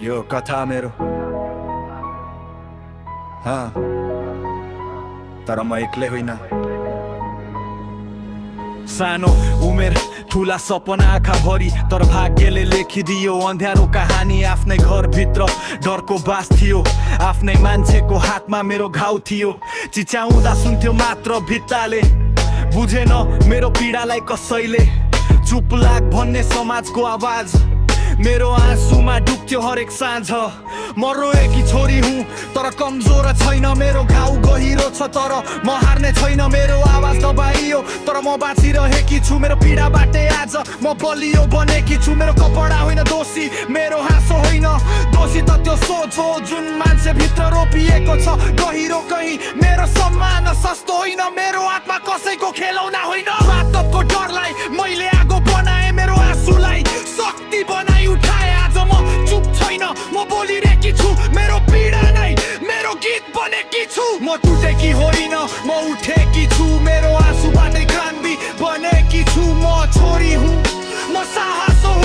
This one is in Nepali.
यो कथा मेरो तर म एक्लै होइन। सानो उमेर ठुला सपना आँखाभरि, तर भाग्यले लेखिदियो अँध्यारो कहानी। आफ्नै घरभित्र डरको बास थियो, आफ्नै मान्छेको हातमा मेरो घाउ थियो। चिच्याउँदा सुन्थ्यो मात्र भित्ताले, बुझेन मेरो पीडालाई कसैले। चुप लाग भन्ने समाजको आवाज मेरो आँसुमा डुब्थ्यो हरेक साँझ। म रोएकी छोरी हुँ तर कमजोर छैन, मेरो घाउ गहिरो छ तर म हार्ने छैन। मेरो आवाज दबाइयो तर म बाँचिरहेकी छु, मेरो पीडाबाटै आज म बलियो बनेकी छु। मेरो कपडा होइन दोषी, मेरो हाँसो होइन दोषी त त्यो सोच हो जुन मान्छे भित्र रोपिएको छ गहिरो कहीँ। मेरो सम्मान सस्तो होइन, मेरो आत्मा कसैको खेलौना होइन। आदतको डरलाई मैले आगो बनाएँ, मेरो आँसुलाई शक्ति बनाई उठाए। आज म चुप छैन, म बोलिरहेकी छु, मेरो पीडा नै मेरो गीत बनेकी छु। म टुटेकी होइन, म उठेकी छु, मेरो आँसुबाटै क्रान्ति बनेकी छु। म छोरी हुँ, म साहस हो,